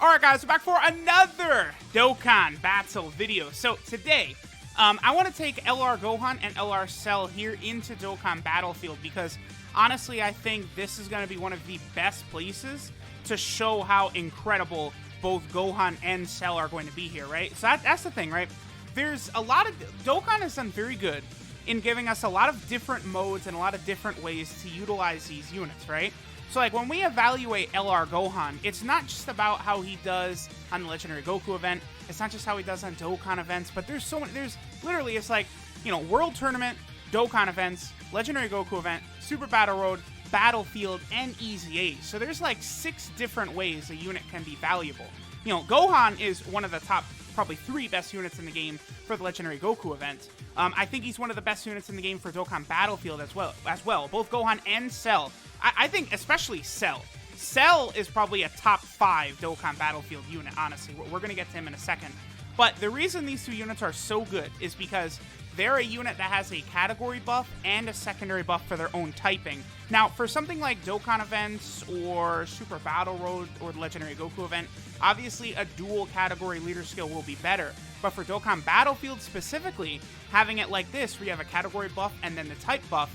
Alright guys, we're back for another Dokkan battle video. So today, I want to take LR Gohan and LR Cell here into Dokkan Battlefield because honestly I think this is going to be one of the best places to show how incredible both Gohan and Cell are going to be here, right? So that's the thing, right? There's a lot of... Dokkan has done very good in giving us a lot of different modes and a lot of different ways to utilize these units, right? So, like, when we evaluate LR Gohan, it's not just about how he does on the Legendary Goku event. It's not just how he does on Dokkan events, but there's so many... There's literally, it's like, you know, World Tournament, Dokkan events, Legendary Goku event, Super Battle Road, Battlefield, and Easy Ace. So there's, like, 6 different ways a unit can be valuable. You know, Gohan is one of the top, probably 3 best units in the game for the Legendary Goku event. I think he's one of the best units in the game for Dokkan Battlefield as well. Both Gohan and Cell. I think especially Cell. Cell is probably a top 5 Dokkan Battlefield unit, honestly. We're going to get to him in a second. But the reason these 2 units are so good is because they're a unit that has a category buff and a secondary buff for their own typing. Now, for something like Dokkan events or Super Battle Road or the Legendary Goku event, obviously a dual category leader skill will be better. But for Dokkan Battlefield specifically, having it like this, where you have a category buff and then the type buff,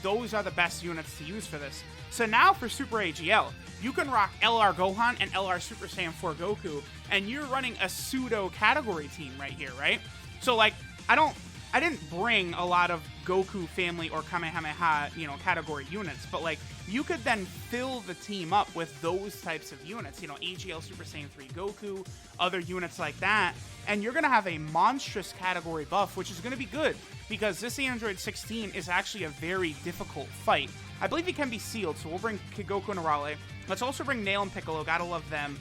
those are the best units to use for this. So now for Super AGL, you can rock LR Gohan and LR Super Saiyan 4 Goku, and you're running a pseudo category team right here, right? So like, I didn't bring a lot of Goku family or Kamehameha, you know, category units, but like, you could then fill the team up with those types of units, you know, AGL Super Saiyan 3 Goku, other units like that, and you're gonna have a monstrous category buff, which is gonna be good, because this Android 16 is actually a very difficult fight. I believe he can be sealed, so we'll bring Kigoku and Arale. Let's also bring Nail and Piccolo, gotta love them.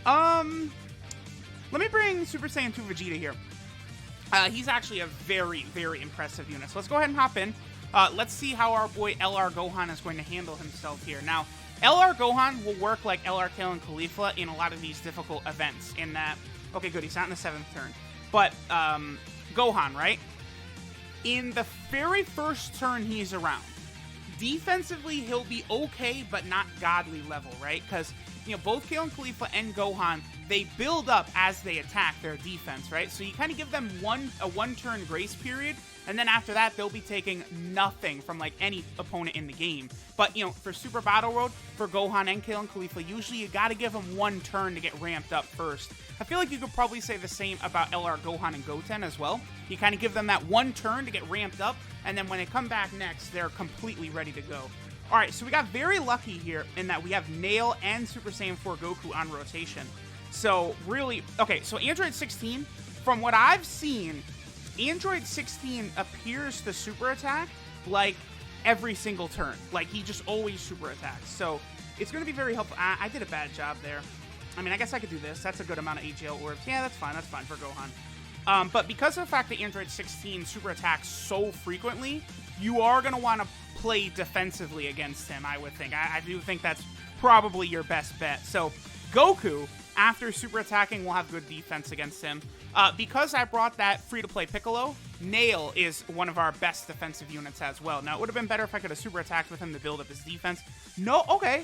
Let me bring Super Saiyan 2 Vegeta here. He's actually a very, very impressive unit. So let's go ahead and hop in. Let's see how our boy LR Gohan is going to handle himself here. Now, LR Gohan will work like LR Kale and Khalifa in a lot of these difficult events in that... Okay, good, he's not in the 7th turn. But, Gohan, right? In the very first turn he's around, defensively he'll be okay, but not godly level, right? Because, you know, both Kale and Khalifa and Gohan, they build up as they attack their defense, right? So you kind of give them a one-turn grace period, and then after that, they'll be taking nothing from, like, any opponent in the game. But, you know, for Super Battle Road, for Gohan and Kale and Khalifa, usually you gotta give them one turn to get ramped up first. I feel like you could probably say the same about LR Gohan and Goten as well. You kind of give them that one turn to get ramped up, and then when they come back next, they're completely ready to go. Alright, so we got very lucky here in that we have Nail and Super Saiyan 4 Goku on rotation. So, really... Okay, so Android 16, from what I've seen, Android 16 appears to super attack, like, every single turn. Like, he just always super attacks. So, it's going to be very helpful. I did a bad job there. I mean, I guess I could do this. That's a good amount of AGL orbs. Yeah, that's fine for Gohan. But because of the fact that Android 16 super attacks so frequently, you are going to want to play defensively against him, I would think. I do think that's probably your best bet. So, Goku, after super attacking, will have good defense against him. Because I brought that free-to-play Piccolo, Nail is one of our best defensive units as well. Now, it would have been better if I could have super attacked with him to build up his defense. No, okay.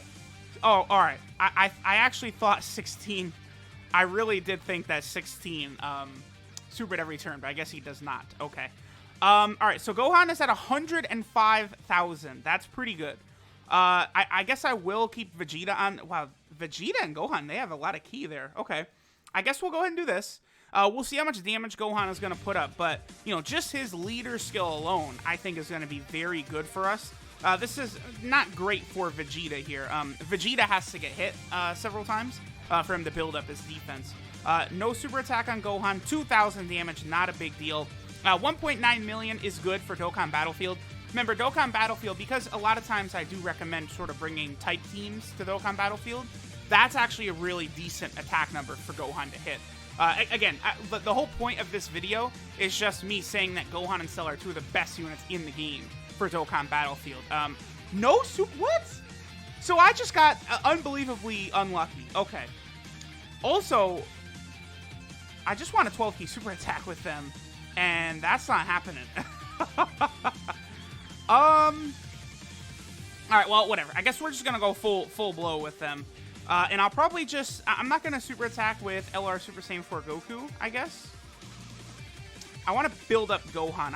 Oh, alright. I actually thought 16... I really did think that 16 supered every turn, but I guess he does not. Okay. Alright, so Gohan is at 105,000. That's pretty good. I guess I will keep Vegeta on... Wow, Vegeta and Gohan, they have a lot of ki there. Okay. I guess we'll go ahead and do this. We'll see how much damage Gohan is going to put up, but, you know, just his leader skill alone, I think is going to be very good for us. This is not great for Vegeta here. Vegeta has to get hit several times for him to build up his defense. No super attack on Gohan, 2,000 damage, not a big deal. 1.9 million is good for Dokkan Battlefield. Remember, Dokkan Battlefield, because a lot of times I do recommend sort of bringing type teams to Dokkan Battlefield, that's actually a really decent attack number for Gohan to hit. Again, the whole point of this video is just me saying that Gohan and Cell are 2 of the best units in the game for Dokkan Battlefield. No super... What? So I just got unbelievably unlucky. Okay. Also, I just want a 12-key super attack with them, and that's not happening. Alright, well, whatever. I guess we're just gonna go full blow with them. And I'll probably just, I'm not going to super attack with LR Super Saiyan 4 Goku, I guess. I want to build up Gohan.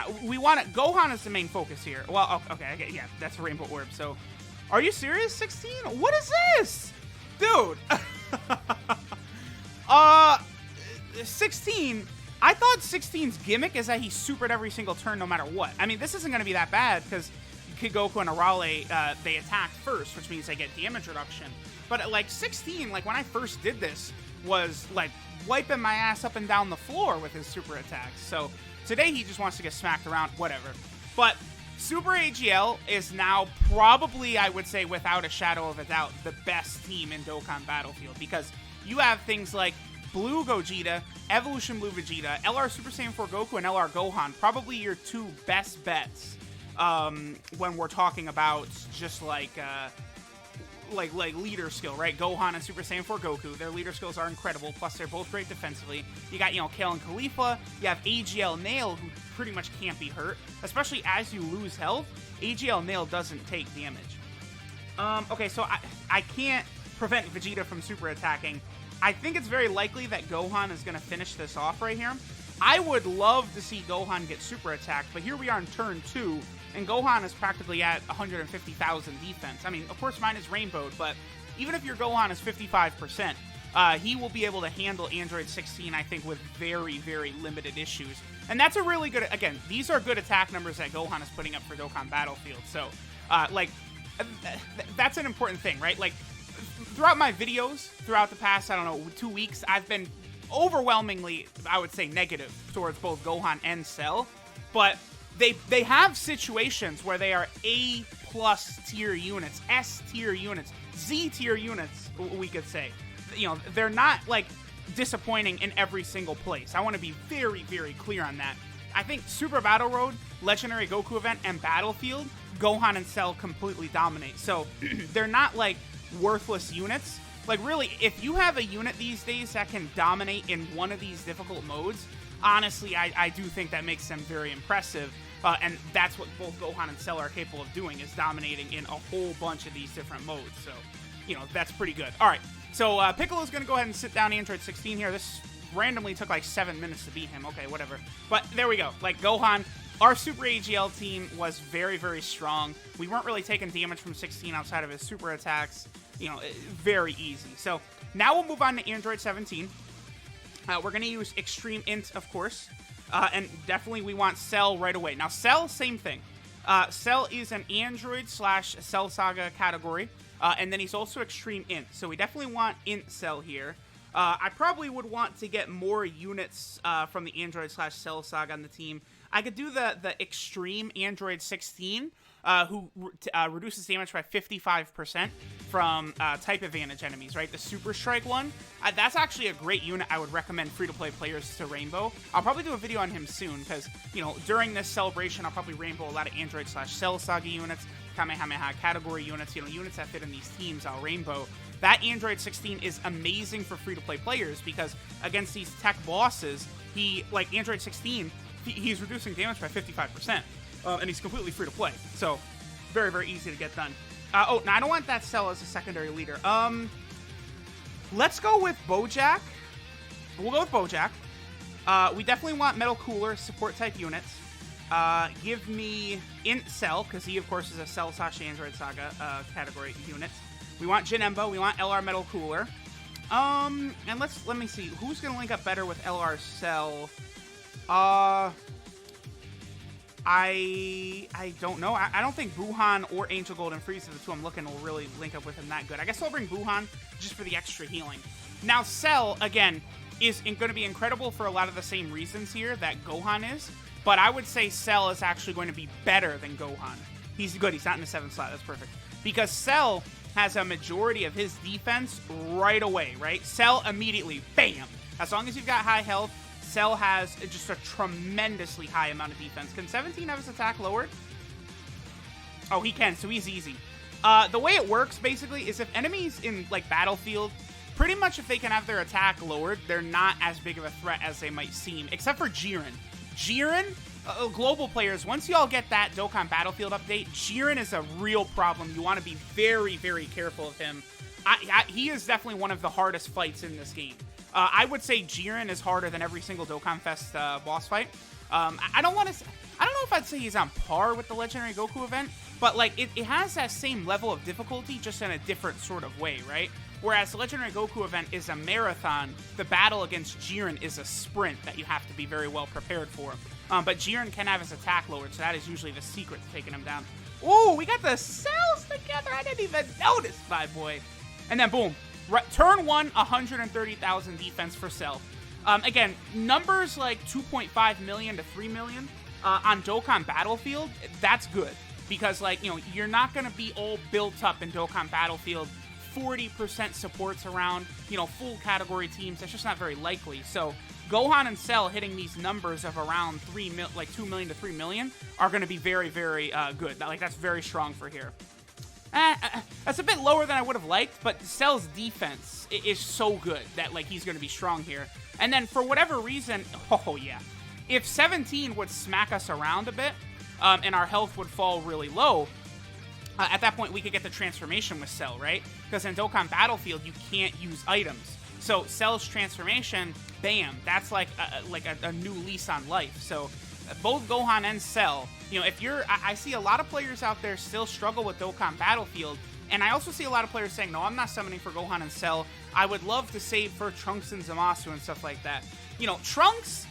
Gohan is the main focus here. Well, okay, yeah, that's a Rainbow Orb. So, are you serious, 16? What is this? Dude. 16, I thought 16's gimmick is that he supered every single turn no matter what. I mean, this isn't going to be that bad because Kid Goku and Arale, they attack first, which means they get damage reduction. But like 16, like when I first did this, was like wiping my ass up and down the floor with his super attacks. So today he just wants to get smacked around, whatever. But Super AGL is now probably, I would say, without a shadow of a doubt, the best team in Dokkan Battlefield, because you have things like Blue Gogeta, Evolution Blue Vegeta, LR Super Saiyan 4 Goku, and LR Gohan, probably your two best bets when we're talking about just like leader skill, right? Gohan and Super Saiyan 4 Goku, their leader skills are incredible, plus they're both great defensively. You got, Kale and Khalifa, you have AGL Nail, who pretty much can't be hurt, especially as you lose health. AGL Nail doesn't take damage. Okay, so I can't prevent Vegeta from super attacking. I think it's very likely that Gohan is going to finish this off right here. I would love to see Gohan get super attacked, but here we are in turn 2, and Gohan is practically at 150,000 defense. I mean, of course mine is rainbowed, but even if your Gohan is 55%, he will be able to handle Android 16, I think, with very, very limited issues. And that's a really good, again, these are good attack numbers that Gohan is putting up for Dokkan Battlefield. So, that's an important thing, right? Like, throughout my videos, throughout the past, 2 weeks, I've been overwhelmingly, I would say, negative towards both Gohan and Cell. But they have situations where they are A+ tier units, S tier units, Z tier units, we could say. They're not, like, disappointing in every single place. I want to be very, very clear on that. I think Super Battle Road, Legendary Goku Event, and Battlefield, Gohan and Cell completely dominate. So, they're not, like, worthless units. Like, really, if you have a unit these days that can dominate in one of these difficult modes, honestly, I do think that makes them very impressive. And that's what both Gohan and Cell are capable of doing, is dominating in a whole bunch of these different modes. So, that's pretty good. All right, so Piccolo's going to go ahead and sit down Android 16 here. This randomly took like 7 minutes to beat him. Okay, whatever. But there we go. Like, Gohan, our Super AGL team was very, very strong. We weren't really taking damage from 16 outside of his super attacks. Very easy. So now we'll move on to Android 17. We're going to use Extreme Int, of course. And definitely we want Cell right away. Now, Cell, same thing. Cell is an Android / Cell Saga category. And then he's also Extreme Int. So we definitely want Int Cell here. I probably would want to get more units from the Android / Cell Saga on the team. I could do the Extreme Android 16, who reduces damage by 55% from type advantage enemies, right? The Super Strike one. That's actually a great unit I would recommend free-to-play players to Rainbow. I'll probably do a video on him soon, because, during this celebration, I'll probably Rainbow a lot of Android / Cell Saga units, Kamehameha category units, units that fit in these teams, I'll Rainbow. That Android 16 is amazing for free-to-play players, because against these tech bosses, like Android 16, he's reducing damage by 55%, and he's completely free to play. So, very, very easy to get done. Now I don't want that Cell as a secondary leader. Let's go with Bojack. We'll go with Bojack. We definitely want Metal Cooler, support type units. Give me Int Cell, because he, of course, is a Cell / Android Saga category unit. We want Janemba. We want LR Metal Cooler. And let me see. Who's going to link up better with LR Cell? I don't know. I don't think Buhan or Angel Gold and Frieza, the two I'm looking, will really link up with him that good. I guess I'll bring Buhan just for the extra healing. Now, Cell, again, is going to be incredible for a lot of the same reasons here that Gohan is, but I would say Cell is actually going to be better than Gohan. He's good. He's not in the 7th slot. That's perfect. Because Cell has a majority of his defense right away, right? Cell immediately, bam! As long as you've got high health, Cell has just a tremendously high amount of defense. Can 17 have his attack lowered? Oh, he can, so he's easy. The way it works, basically, is if enemies in, like, Battlefield, pretty much if they can have their attack lowered, they're not as big of a threat as they might seem, except for Jiren. Jiren, global players, once you all get that Dokkan Battlefield update, Jiren is a real problem. You want to be very, very careful of him. he is definitely one of the hardest fights in this game. I would say Jiren is harder than every single Dokkan Fest boss fight. I don't know if I'd say he's on par with the Legendary Goku event, but like it has that same level of difficulty, just in a different sort of way, right? Whereas the Legendary Goku event is a marathon, the battle against Jiren is a sprint that you have to be very well prepared for. But Jiren can have his attack lowered, so that is usually the secret to taking him down. Ooh, we got the cells together. I didn't even notice, my boy. And then boom, turn 1, 130,000 defense for Cell. Again, numbers like 2.5 million to 3 million on Dokkan Battlefield, that's good. Because, like, you know, you're not going to be all built up in Dokkan Battlefield, 40% supports around, you know, full category teams. That's just not very likely. So Gohan and Cell hitting these numbers of around 2 million to 3 million are going to be very, very good. Like, that's very strong for here. That's a bit lower than I would have liked, but Cell's defense is so good that, like, he's going to be strong here. And then for whatever reason, oh yeah, if 17 would smack us around a bit, and our health would fall really low, at that point we could get the transformation with Cell, right? Because in Dokkan Battlefield, you can't use items. So Cell's transformation, bam, that's like a new lease on life. So both Gohan and Cell, you know, if you're, I see a lot of players out there still struggle with Dokkan Battlefield, and I also see a lot of players saying, no, I'm not summoning for Gohan and Cell. I would love to save for Trunks and Zamasu and stuff like that. You know, Trunks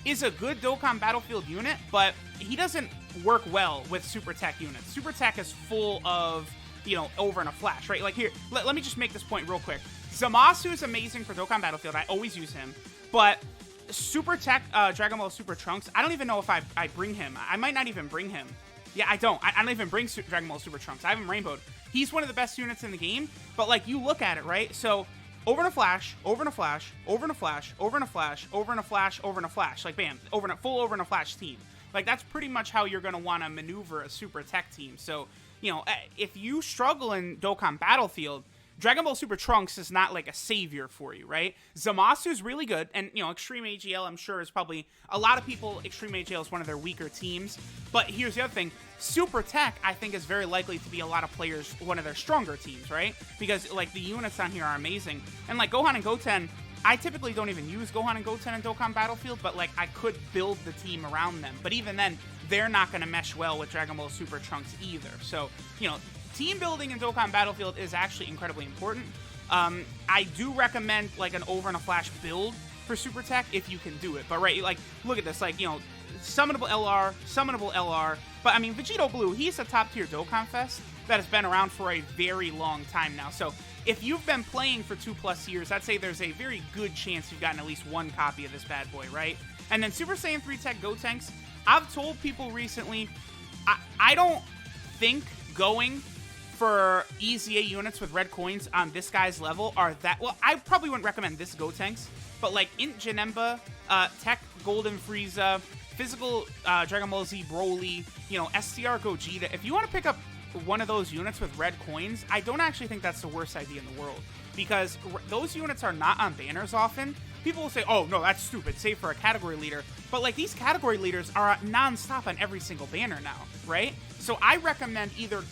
is a good Dokkan Battlefield unit, but he doesn't work well with Super Tech units. Super Tech is full of, you know, over in a flash, right? Like here, let me just make this point real quick. Zamasu is amazing for Dokkan Battlefield. I always use him, but Super Tech, Dragon Ball Super Trunks, I don't even know if I bring him. I might not even bring him. Yeah, I don't. I don't even bring Dragon Ball Super Trunks. I have him rainbowed. He's one of the best units in the game, but like you look at it, right? So over in a flash, over in a flash, over in a flash, over in a flash, over in a flash, over in a flash. Like bam, full over in a flash team. Like that's pretty much how you're going to want to maneuver a Super Tech team. So, you know, if you struggle in Dokkan Battlefield, Dragon Ball Super Trunks is not like a savior for you, right? Zamasu is really good, and, you know, Extreme AGL, I'm sure, is probably, a lot of people, Extreme AGL is one of their weaker teams, but here's the other thing, Super Tech, I think, is very likely to be a lot of players, one of their stronger teams, right? Because, like, the units on here are amazing, and, like, Gohan and Goten, I typically don't even use Gohan and Goten in Dokkan Battlefield, but, like, I could build the team around them, but even then, they're not going to mesh well with Dragon Ball Super Trunks either, so, you know, team building in Dokkan Battlefield is actually incredibly important. I do recommend like an over and a flash build for Super Tech if you can do it. But right, like look at this, like, you know, summonable LR. But I mean, Vegito Blue, he's a top tier Dokkan Fest that has been around for a very long time now. So if you've been playing for 2+ years, I'd say there's a very good chance you've gotten at least one copy of this bad boy, right? And then Super Saiyan 3 Tech Gotenks, I've told people recently, I don't think going for EZA units with red coins on this guy's level are that, well, I probably wouldn't recommend this Gotenks, but like Int Janemba, Tech Golden Frieza, Physical Dragon Ball Z Broly, you know, STR Gogeta, if you want to pick up one of those units with red coins, I don't actually think that's the worst idea in the world, because those units are not on banners often. People will say, oh, no, that's stupid, save for a category leader. But, like, these category leaders are non-stop on every single banner now, right? So I recommend either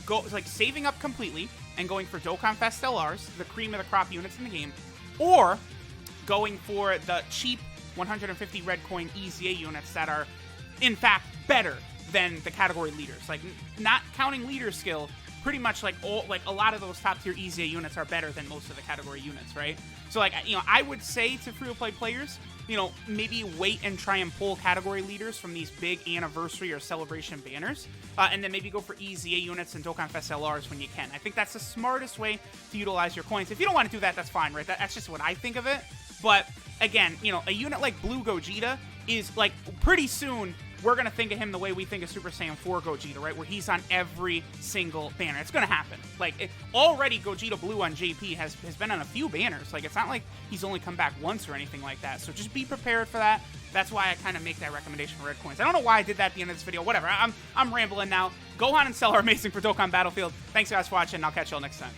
saving up completely and going for Dokkan Fest LRs, the cream of the crop units in the game, or going for the cheap 150 red coin EZA units that are, in fact, better than the category leaders. Like, not counting leader skill, pretty much like a lot of those top tier EZA units are better than most of the category units, right? So like, you know, I would say to free-to-play players, you know, maybe wait and try and pull category leaders from these big anniversary or celebration banners, and then maybe go for EZA units and Dokkan Fest LRs when you can. I think that's the smartest way to utilize your coins. If you don't want to do that, that's fine, right? That's just what I think of it. But again, you know, a unit like Blue Gogeta is like pretty soon we're going to think of him the way we think of Super Saiyan 4 Gogeta, right? Where he's on every single banner. It's going to happen. Like, already Gogeta Blue on JP has been on a few banners. Like, it's not like he's only come back once or anything like that. So just be prepared for that. That's why I kind of make that recommendation for red coins. I don't know why I did that at the end of this video. Whatever. I'm rambling now. Gohan and Cell are amazing for Dokkan Battlefield. Thanks, guys, for watching. I'll catch y'all next time.